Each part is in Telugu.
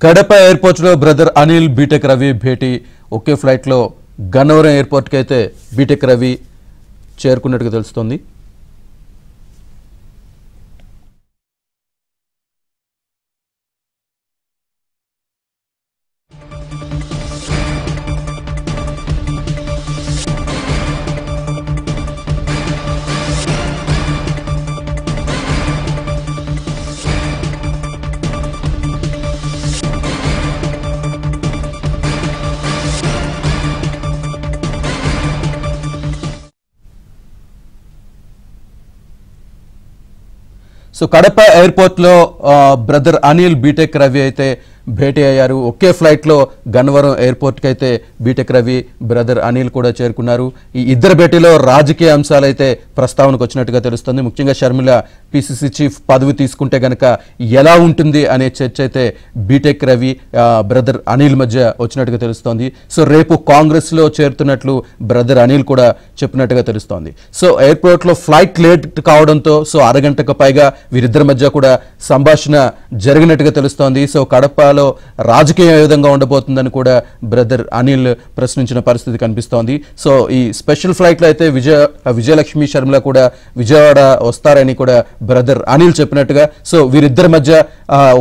కడప ఎయిర్పోర్ట్ లో బ్రదర్ అనిల్ బీటెక్ రవి భేటీ ఒకే ఫ్లైట్ లో గన్నవరం ఎయిర్పోర్ట్ కి అయితే బీటెక్ రవి చేరుకున్నట్టుగా తెలుస్తోంది. సో కడప ఎయిర్పోర్ట్ లో బ్రదర్ అనిల్ బీటెక్ రవి అయితే భేటీ అయ్యారు. ఒకే ఫ్లైట్ లో గన్నవరం ఎయిర్పోర్ట్ కి అయితే బీటెక్ రవి బ్రదర్ అనిల్ కూడా చేరుకున్నారు. ఈ ఇద్దరు భేటీలో రాజకీయ అంశాలు అయితే ప్రస్తావనకు వచ్చినట్టుగా తెలుస్తుంది. ముఖ్యంగా షర్మిల పిసిసి చీఫ్ పదవి తీసుకుంటే గనక ఎలా ఉంటుంది అనే చర్చ అయితే బీటెక్ రవి బ్రదర్ అనిల్ మధ్య వచ్చినట్టుగా తెలుస్తోంది. సో రేపు కాంగ్రెస్ లో చేరుతున్నట్లు బ్రదర్ అనిల్ కూడా చెప్పినట్టుగా తెలుస్తోంది. సో ఎయిర్పోర్ట్ లో ఫ్లైట్ లేట్ కావడంతో సో అరగంటకు పైగా వీరిద్దరి మధ్య కూడా సంభాషణ జరిగినట్టుగా తెలుస్తోంది. సో కడపలో రాజకీయం ఏ విధంగా ఉండబోతుందని కూడా బ్రదర్ అనిల్ ప్రశ్నించిన పరిస్థితి కనిపిస్తోంది. సో ఈ స్పెషల్ ఫ్లైట్ లో అయితే విజయలక్ష్మి షర్మిల కూడా విజయవాడ వస్తారని కూడా బ్రదర్ అనిల్ చెప్పినట్టుగా సో వీరిద్దరి మధ్య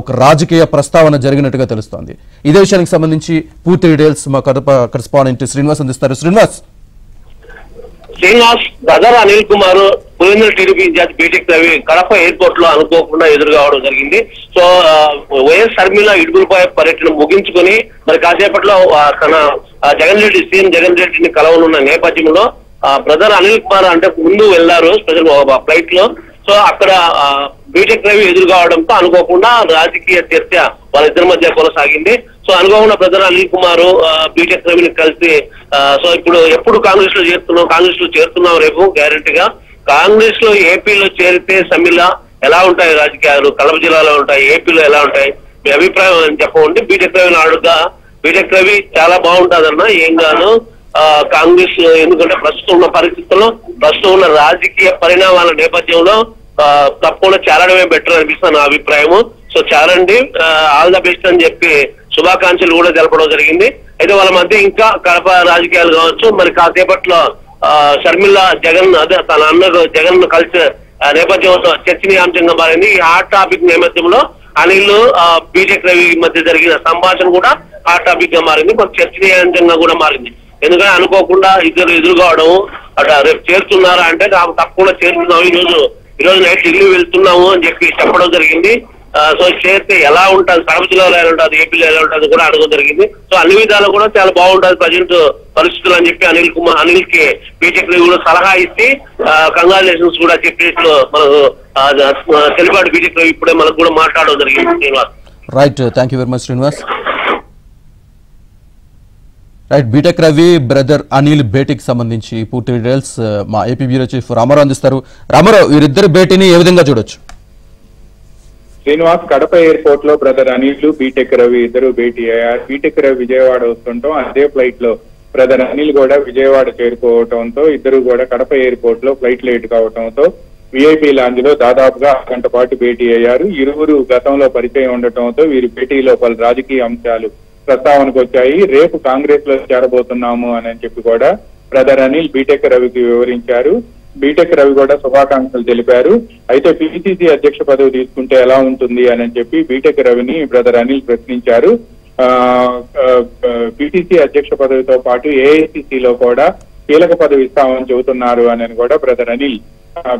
ఒక రాజకీయ ప్రస్తావన జరిగినట్టుగా తెలుస్తోంది. ఇదే విషయానికి సంబంధించి పూర్తి డీటెయిల్స్ మా కడప కరెస్పాండెంట్ శ్రీనివాస్ అందిస్తారు. Srinivas, brother Anil Kumar Pulivendula TDP incharge BTech Ravi Kadapa airport లో అనుకోకుండా ఎదురు కావడం జరిగింది. సో వైఎస్ షర్మిల ఇడుగులపై పర్యటన ముగించుకొని మరి కాసేపట్లో తన సీఎం జగన్ రెడ్డిని కలవనున్న నేపథ్యంలో బ్రదర్ అనిల్ కుమార్ అంటే ముందు వెళ్లారు స్పెషల్ ఫ్లైట్ లో. సో అక్కడ బీటెక్ రవి ఎదురు కావడంతో అనుకోకుండా రాజకీయ చర్చ వాళ్ళిద్దరి మధ్య కొనసాగింది. సో అనుకోకుండా బ్రదర్ అనిల్ కుమార్ బీటెక్ రవిని కలిసి సో ఇప్పుడు ఎప్పుడు కాంగ్రెస్ లో చేరుతున్నాం రేపు గ్యారెంటీగా. కాంగ్రెస్ లో ఏపీలో చేరితే షర్మిల ఎలా ఉంటాయి రాజకీయాలు, కడప జిల్లాలో ఉంటాయి, ఏపీలో ఎలా ఉంటాయి, మీ అభిప్రాయం అని చెప్పండి. బీటెక్ రవిని అడుగుగా బీటెక్ రవి చాలా బాగుంటుందన్న, ఏం గాను కాంగ్రెస్ ఎందుకంటే ప్రస్తుతం ఉన్న పరిస్థితుల్లో ప్రస్తుతం ఉన్న రాజకీయ పరిణామాల నేపథ్యంలో తప్పకుండా చేరడమే బెటర్ అనిపిస్తుంది నా అభిప్రాయము. సో చేరండి, ఆల్ ద బెస్ట్ అని చెప్పి శుభాకాంక్షలు కూడా తెలపడం జరిగింది. అయితే వాళ్ళ మధ్య ఇంకా కడప రాజకీయాలు కావచ్చు, మరి కాసేపట్లో షర్మిల జగన్ అదే తన అన్న జగన్ కలిసి నేపథ్యంలో చర్చనీయాంశంగా మారింది. ఈ హాట్ టాపిక్ నేపథ్యంలో అనిల్ బీటెక్ రవి మధ్య జరిగిన సంభాషణ కూడా హాట్ టాపిక్ గా మారింది, కొంచెం చర్చనీయాంశంగా కూడా మారింది. ఎందుకంటే అనుకోకుండా ఇద్దరు ఎదురు కావడం, అట్లా రేపు చేరుతున్నారా అంటే తప్పకుండా చేరుతున్నాము, ఈరోజు నైట్ ఢిల్లీ వెళ్తున్నాము అని చెప్పి చెప్పడం జరిగింది. సో చేస్తే ఎలా ఉంటుంది, కడప జిల్లాలో ఎలా ఉంటుంది, ఏపీలో ఎలా ఉంటుంది కూడా అడగడం జరిగింది. సో అన్ని విధాలు కూడా చాలా బాగుంటుంది ప్రజెంట్ పరిస్థితులు అని చెప్పి అనిల్ కి బీటెక్ కూడా సలహా ఇచ్చి కంగ్రాచులేషన్స్ కూడా చెప్పేట్లు మనకు తెలిపాడు బీటెక్ ఇప్పుడే మనకు కూడా మాట్లాడడం జరిగింది. Srinivas, right, thank you very much Srinivas. Right, B Tech Ravi brother Anil భేటీకి సంబంధించి పూర్తి డీటెయిల్స్ మా ఏపీ బ్యూరో చీఫ్ రామారావు అందిస్తారు. రామారావు, వీరిద్దరు భేటీని ఏ విధంగా చూడొచ్చు? శ్రీనివాస్, కడప ఎయిర్పోర్ట్ లో బ్రదర్ అనిల్ బీటెక్ రవి ఇద్దరు భేటీ అయ్యారు. బీటెక్ రవి విజయవాడ వస్తుంటాం, అదే ఫ్లైట్ లో బ్రదర్ అనిల్ కూడా విజయవాడ చేరుకోవడంతో ఇద్దరు కూడా కడప ఎయిర్పోర్ట్ లో ఫ్లైట్ లేట్ కావడంతో విఐపీ లాంజ్ లో దాదాపుగా గంట పాటు భేటీ అయ్యారు. ఇరువురు గతంలో పరిచయం ఉండటంతో వీరి భేటీలో పలు రాజకీయ అంశాలు ప్రస్తావనకు వచ్చాయి. రేపు కాంగ్రెస్ లో చేరబోతున్నాము అని చెప్పి కూడా బ్రదర్ అనిల్ బీటెక్ రవికి వివరించారు. బీటెక్ రవి కూడా శుభాకాంక్షలు తెలిపారు. అయితే పిసిసి అధ్యక్ష పదవి తీసుకుంటే ఎలా ఉంటుంది అని చెప్పి బీటెక్ రవిని బ్రదర్ అనిల్ ప్రశ్నించారు. పిసిసి అధ్యక్ష పదవితో పాటు ఏఐసిసిలో కూడా కీలక పదవి ఇస్తామని చెబుతున్నారు అని కూడా బ్రదర్ అనిల్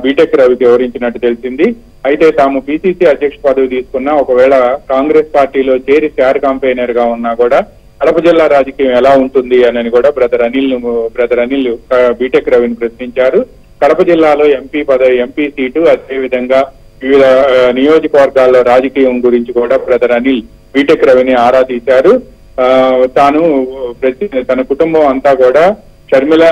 బీటెక్ రవికి వివరించినట్టు తెలిసింది. అయితే తాము పిసిసి అధ్యక్ష పదవి తీసుకున్నా ఒకవేళ కాంగ్రెస్ పార్టీలో చేరి స్టార్ కాంపెయినర్ గా ఉన్నా కూడా కడప జిల్లా రాజకీయం ఎలా ఉంటుంది అని కూడా బ్రదర్ అనిల్ బీటెక్ రవిని ప్రశ్నించారు. కడప జిల్లాలో ఎంపీ సీటు, అదేవిధంగా వివిధ నియోజకవర్గాల్లో రాజకీయం గురించి కూడా బ్రదర్ అనిల్ బీటెక్ రవిని ఆరా తీశారు. తాను తన కుటుంబం అంతా కూడా షర్మిల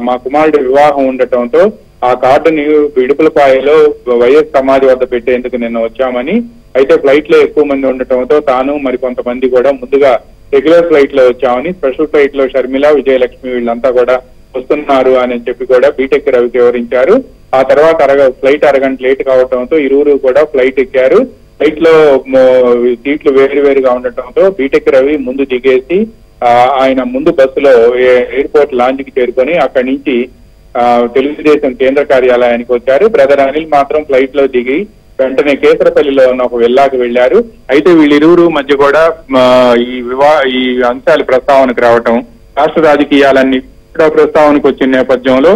మా కుమారుడి వివాహం ఉండటంతో ఆ కార్డుని ఇడుపులపాయలో వైఎస్ సమాధి వద్ద పెట్టేందుకు నిన్న వచ్చామని, అయితే ఫ్లైట్ లో ఎక్కువ మంది ఉండటంతో తాను మరి కొంతమంది కూడా ముందుగా రెగ్యులర్ ఫ్లైట్ లో వచ్చామని, స్పెషల్ ఫ్లైట్ లో షర్మిల విజయలక్ష్మి వీళ్ళంతా కూడా వస్తున్నారు అని చెప్పి కూడా బీటెక్ రవికి వివరించారు. ఆ తర్వాత ఫ్లైట్ అరగంట లేట్ కావడంతో ఇరువురు కూడా ఫ్లైట్ ఎక్కారు. ఫ్లైట్ లో సీట్లు వేరుగా ఉండటంతో బీటెక్ రవి ముందు దిగేసి ఆయన ముందు బస్సులో ఎయిర్పోర్ట్ లాంచ్ కి చేరుకొని అక్కడి నుంచి తెలుగుదేశం కేంద్ర కార్యాలయానికి వచ్చారు. బ్రదర్ అనిల్ మాత్రం ఫ్లైట్ లో దిగి వెంటనే కేసరపల్లిలో ఉన్న ఒక విల్లాకు వెళ్లారు. అయితే వీళ్ళిరువురు మధ్య కూడా ఈ అంశాలు ప్రస్తావనకు రావటం, రాష్ట్ర రాజకీయాలన్నీ కూడా ప్రస్తావనకు వచ్చిన నేపథ్యంలో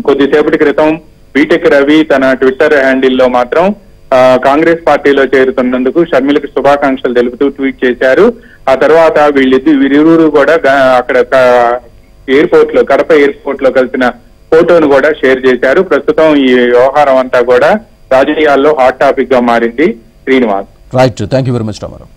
కొద్దిసేపటి క్రితం బీటెక్ రవి తన ట్విట్టర్ హ్యాండిల్లో మాత్రం కాంగ్రెస్ పార్టీలో చేరుతున్నందుకు షర్మిలకు శుభాకాంక్షలు తెలుపుతూ ట్వీట్ చేశారు. ఆ తర్వాత వీరిరువురు కూడా అక్కడ ఎయిర్పోర్ట్ లో కడప ఎయిర్పోర్ట్ లో కలిసిన ఫోటోను కూడా షేర్ చేశారు. ప్రస్తుతం ఈ వ్యవహారం అంతా కూడా రాజకీయాల్లో హాట్ టాపిక్ గా మారింది. Srinivas. Right, thank you very much Ramarao.